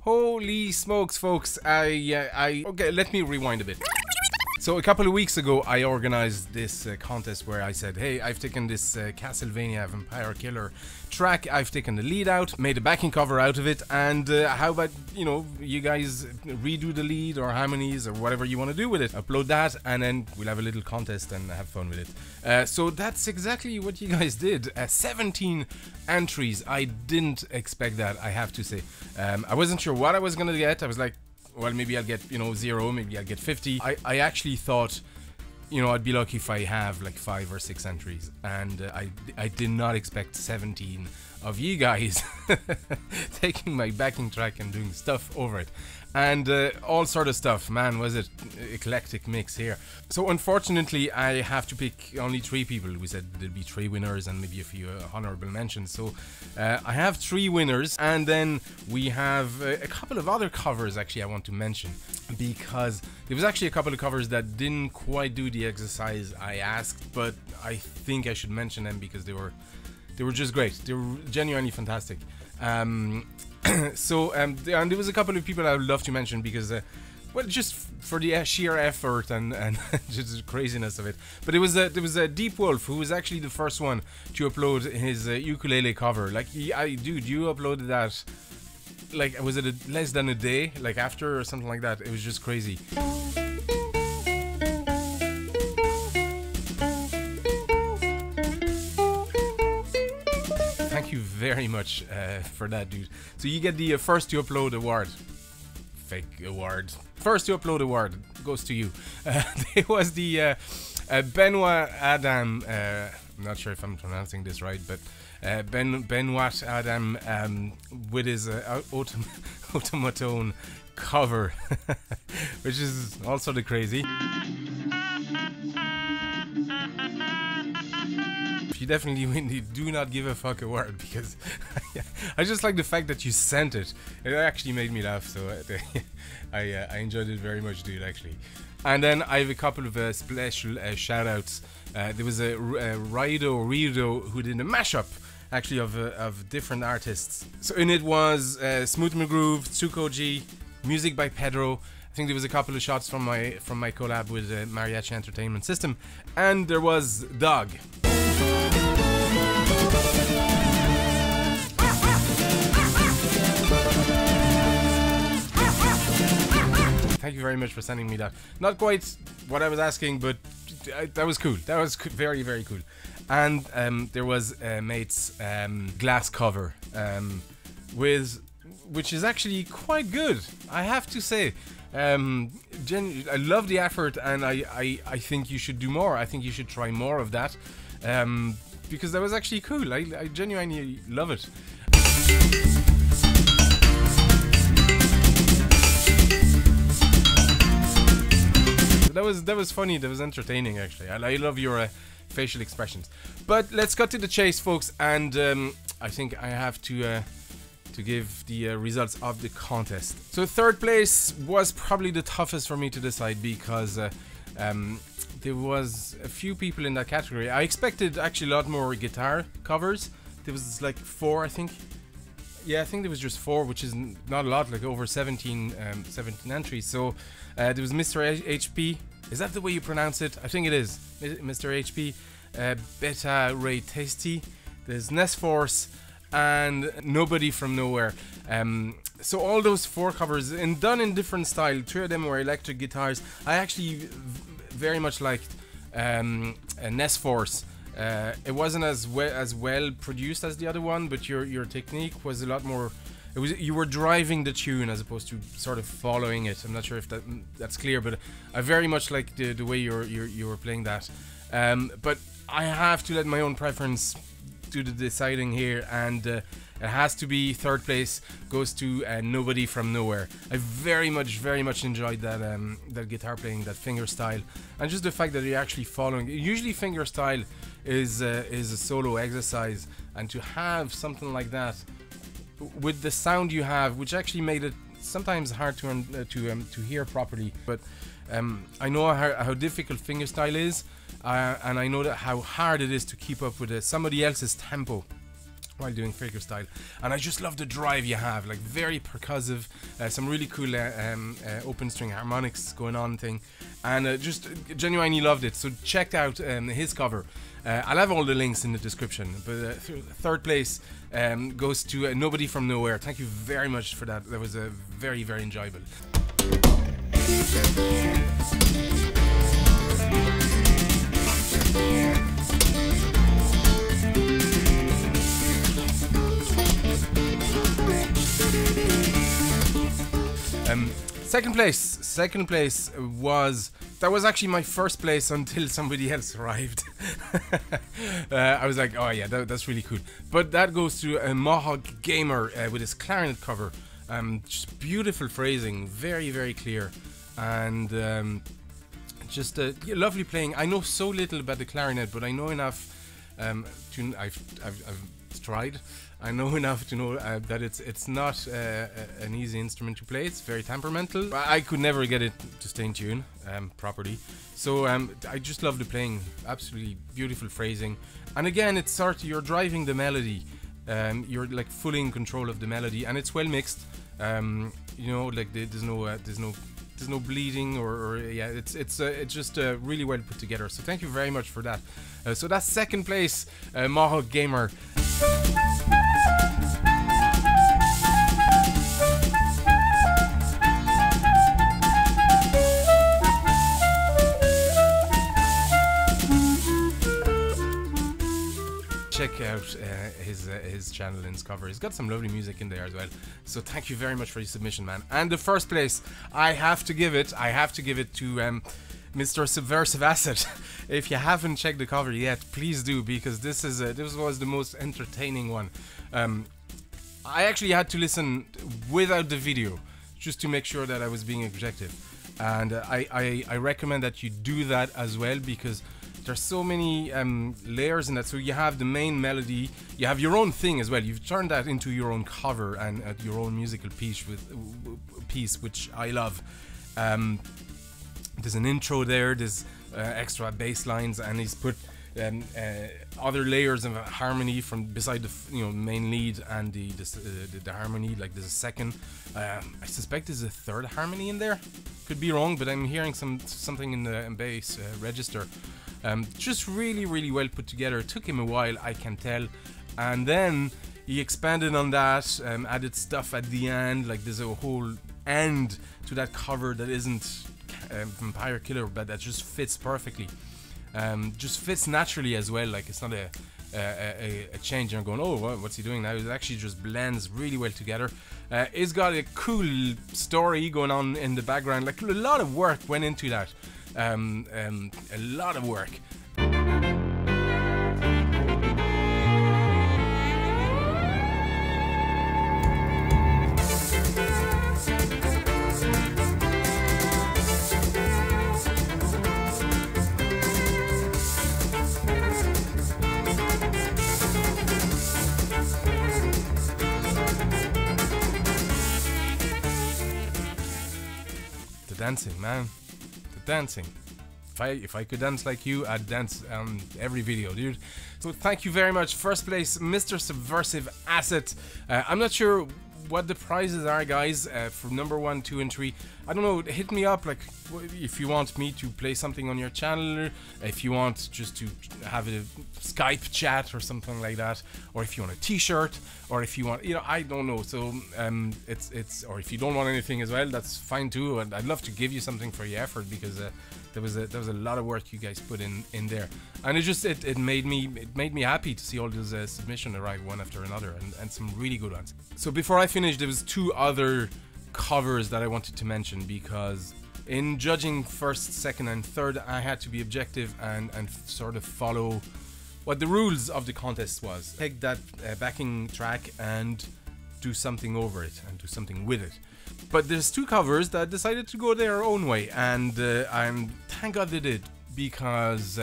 Holy smokes, folks! Okay, let me rewind a bit. So a couple of weeks ago, I organized this contest where I said, hey, I've taken this Castlevania Vampire Killer track, I've taken the lead out, made a backing cover out of it, and how about, you know, you guys redo the lead or harmonies or whatever you want to do with it. Upload that, and then we'll have a little contest and have fun with it. So that's exactly what you guys did. 17 entries. I didn't expect that, I have to say. I wasn't sure what I was gonna get. I was like, well, maybe I'll get, you know, 0, maybe I'll get 50. I actually thought, you know, I'd be lucky if I have like 5 or 6 entries, and I did not expect 17 of you guys taking my backing track and doing stuff over it, and all sort of stuff. Man, was it eclectic mix here. So unfortunately I have to pick only 3 people. We said there'd be 3 winners and maybe a few honorable mentions, so I have 3 winners, and then we have a couple of other covers actually I want to mention, because there was actually a couple of covers that didn't quite do the exercise I asked, but I think I should mention them because they were just great. They were genuinely fantastic. And there was a couple of people I would love to mention because, well, just for the sheer effort and just the craziness of it. But there was a Deep Wolf who was actually the first one to upload his ukulele cover. Like, dude, you uploaded that. Like, was it less than a day, like after or something like that? It was just crazy. Thank you very much for that, dude. So you get the first to upload award. Fake award. First to upload award goes to you. It was the Benoit Adam. I'm not sure if I'm pronouncing this right, but Benoit Adam with his automaton cover, which is also the crazy. You definitely win the do not give a fuck award, because I just like the fact that you sent it. It actually made me laugh, so I enjoyed it very much, dude, actually. And then I have a couple of special shout outs. There was a Rido who did a mashup actually of different artists. So in it was Smooth McGroove, Tsukoji, music by Pedro. I think there was a couple of shots from my collab with Mariachi Entertainment System, and there was Dog. Thank you very much for sending me that. Not quite what I was asking, but that was cool. That was very, very cool. And there was Mate's glass cover, which is actually quite good, I have to say. I love the effort, and I think you should do more. I think you should try more of that, because that was actually cool. I genuinely love it. That was funny. That was entertaining, actually. I love your facial expressions. But let's cut to the chase, folks. And I think I have to give the results of the contest. So third place was probably the toughest for me to decide, because there was a few people in that category. I expected actually a lot more guitar covers. There was like 4, I think. Yeah, I think there was just 4, which is not a lot, like over 17 entries. So there was Mr. HP. Is that the way you pronounce it? I think it is. Mr. HP, Beta Ray Tasty, there's Nest Force, and Nobody From Nowhere. So all those 4 covers, and done in different style. 3 of them were electric guitars. I actually very much liked Nest Force. It wasn't as well produced as the other one, but your technique was a lot more. You were driving the tune as opposed to sort of following it. I'm not sure if that's clear, but I very much like the way you were playing that. But I have to let my own preference do the deciding here, and it has to be third place goes to Nobody From Nowhere. I very much enjoyed that guitar playing, that finger style, and just the fact that you're actually following. Usually finger style is a solo exercise, and to have something like that with the sound you have, which actually made it sometimes hard to hear properly. But I know how difficult fingerstyle is, and I know that how hard it is to keep up with somebody else's tempo, while doing fingerstyle, and I just love the drive you have, like very percussive, some really cool open string harmonics going on thing, and just genuinely loved it. So check out his cover. I'll have all the links in the description, but third place goes to Nobody From Nowhere. Thank you very much for that. That was very, very enjoyable. Second place was actually my first place until somebody else arrived. I was like, oh yeah, that's really cool. But that goes to a Mohawk Gamer with his clarinet cover. Just beautiful phrasing, very, very clear, and just lovely playing. I know so little about the clarinet, but I know enough. I've tried. I know enough to know that it's not an easy instrument to play. It's very temperamental. I could never get it to stay in tune properly. So I just love the playing. Absolutely beautiful phrasing. And again, it's sort of, you're driving the melody. You're like fully in control of the melody, and it's well mixed. You know, like there's no bleeding or yeah, it's just really well put together. So thank you very much for that. So that's second place, Mohawk Gamer. Check out his channel and his cover. He's got some lovely music in there as well. So thank you very much for your submission, man. And the first place, I have to give it to Mr. Subversive Asset. If you haven't checked the cover yet, please do, because this was the most entertaining one. I actually had to listen without the video just to make sure that I was being objective, and I recommend that you do that as well, because there's so many layers in that. So you have the main melody, you have your own thing as well. You've turned that into your own cover and your own musical piece, which I love. There's an intro there, there's extra bass lines, and he's put other layers of harmony from beside the main lead and the harmony. Like there's a second, I suspect there's a third harmony in there. Could be wrong, but I'm hearing something in the bass register. Just really, really well put together. It took him a while, I can tell, and then he expanded on that, added stuff at the end. Like there's a whole end to that cover that isn't Vampire Killer, but that just fits perfectly. Just fits naturally as well. Like it's not a change and going, oh, what's he doing now? It actually just blends really well together. It's got a cool story going on in the background. Like a lot of work went into that. A lot of work. The dancing, man. Dancing. If I could dance like you, I'd dance on every video, dude. So thank you very much. First place, Mr. Subversive Asset. I'm not sure what the prizes are, guys, for number 1, 2, and 3. I don't know, hit me up, like, if you want me to play something on your channel, if you want just to have a Skype chat or something like that, or if you want a t-shirt, or if you want, I don't know. So it's or if you don't want anything as well, that's fine too, and I'd love to give you something for your effort, because there was a lot of work you guys put in there, and it made me happy to see all those submissions arrive one after another, and some really good ones. So before I finish, there was 2 other covers that I wanted to mention, because in judging first, second, and third, I had to be objective and sort of follow what the rules of the contest was. Take that backing track and do something over it and do something with it. But there's 2 covers that decided to go their own way, and thank God they did, because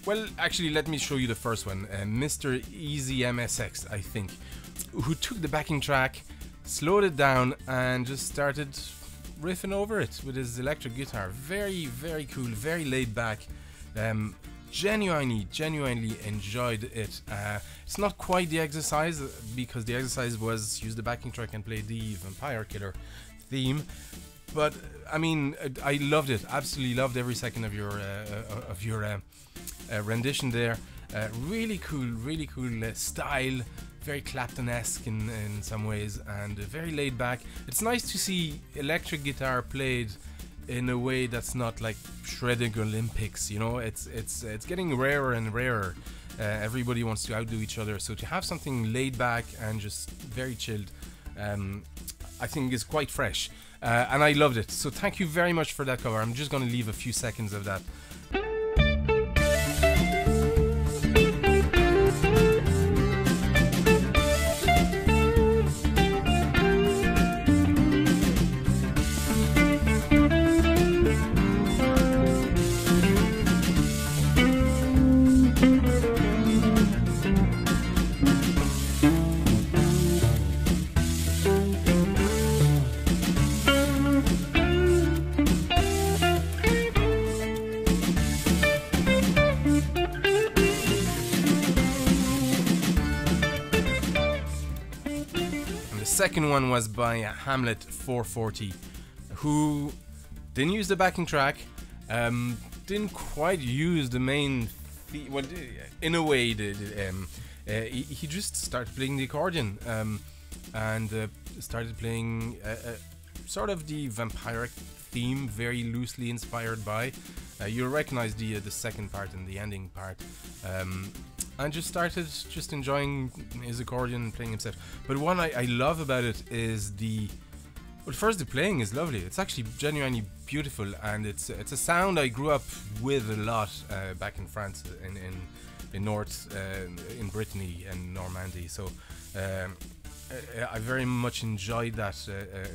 well, actually, let me show you the first one. Mr. Easy MSX, I think, who took the backing track, slowed it down, and just started riffing over it with his electric guitar. Very, very cool, very laid back. genuinely enjoyed it. It's not quite the exercise, because the exercise was use the backing track and play the Vampire Killer theme, but I mean, I loved it. Absolutely loved every second of your rendition there. Really cool style, very Clapton-esque in some ways, and very laid back. It's nice to see electric guitar played in a way that's not like shredding Olympics, you know. It's getting rarer and rarer. Everybody wants to outdo each other, so to have something laid back and just very chilled, I think is quite fresh, and I loved it. So thank you very much for that cover. I'm just going to leave a few seconds of that. Second one was by Hamlet 440, who didn't use the backing track, didn't quite use the main well, in a way he just started playing the accordion, and started playing sort of the vampiric theme, very loosely inspired by, you'll recognize the second part and the ending part, and just started just enjoying his accordion and playing himself. But what I love about it is well, first, the playing is lovely. It's actually genuinely beautiful, and it's a sound I grew up with a lot back in France, in North, in Brittany and Normandy. So I very much enjoyed that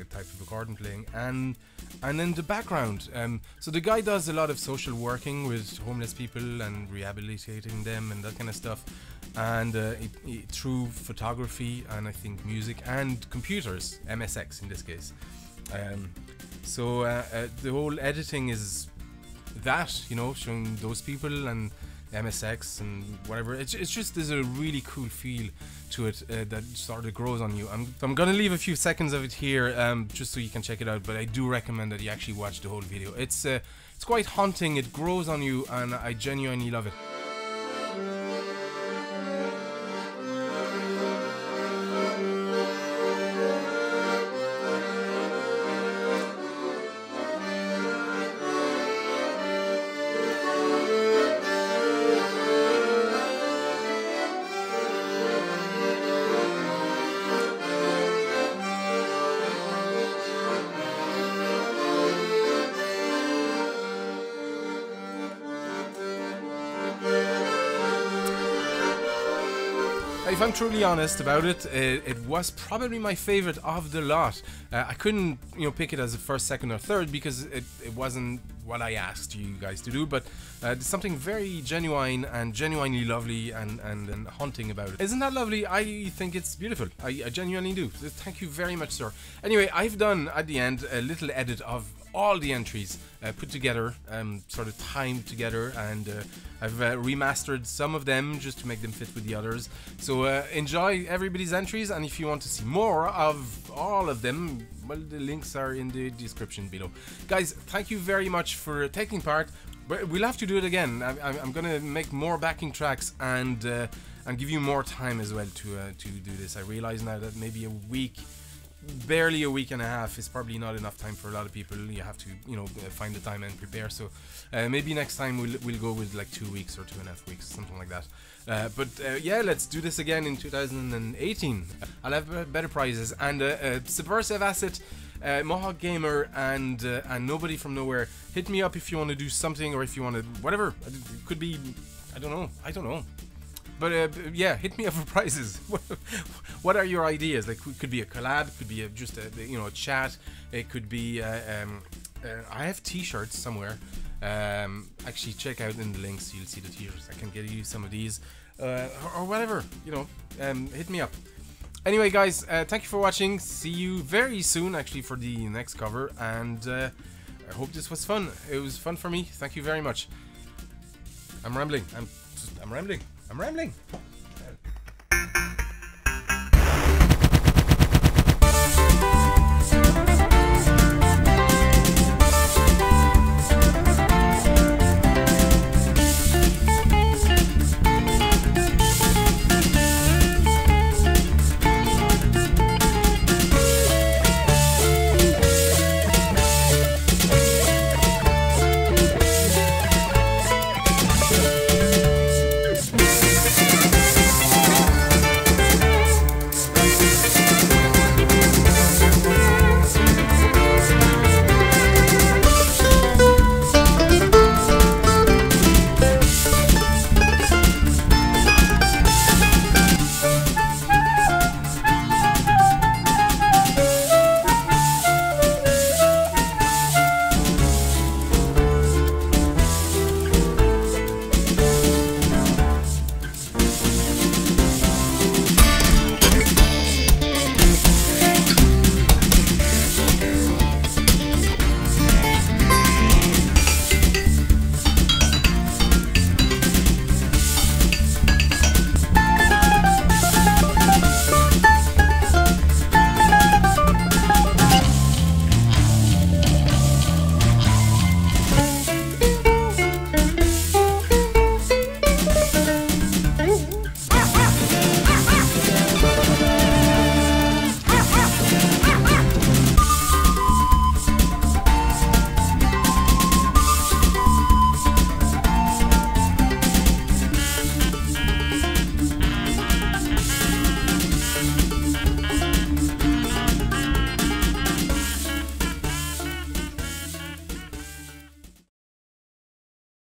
type of accordion playing, and then the background. So the guy does a lot of social working with homeless people and rehabilitating them and that kind of stuff, and through photography and I think music and computers, MSX in this case. So the whole editing is that, you know, showing those people and MSX and whatever. It's just, there's a really cool feel to it that sort of grows on you. I'm gonna leave a few seconds of it here, just so you can check it out, but I do recommend that you actually watch the whole video. It's quite haunting, it grows on you, and I genuinely love it. If I'm truly honest about it, it was probably my favorite of the lot. I couldn't, pick it as a first, second, or third because it wasn't what I asked you guys to do. But there's something very genuine and genuinely lovely and haunting about it. Isn't that lovely? I think it's beautiful. I genuinely do. Thank you very much, sir. Anyway, I've done at the end a little edit of all the entries put together, sort of timed together, and I've remastered some of them just to make them fit with the others. So enjoy everybody's entries, and if you want to see more of all of them, well, the links are in the description below. Guys, thank you very much for taking part. We'll have to do it again. I'm gonna make more backing tracks and give you more time as well to do this. I realize now that maybe a week, barely a week and a half, is probably not enough time for a lot of people. You have to, find the time and prepare. So maybe next time we'll go with like 2 weeks or 2.5 weeks, something like that. But yeah, let's do this again in 2018. I'll have better prizes, and Subversive Asset, Mohawk Gamer, and Nobody From Nowhere. Hit me up if you want to do something, or if you want to whatever. It could be, I don't know. But yeah, hit me up for prizes. What are your ideas? Like, it could be a collab, could be just a chat. It could be I have t-shirts somewhere. Actually, check out in the links. You'll see the t-shirts. I can get you some of these, or whatever. Hit me up. Anyway, guys, thank you for watching. See you very soon, actually, for the next cover. And I hope this was fun. It was fun for me. Thank you very much. I'm rambling. I'm rambling.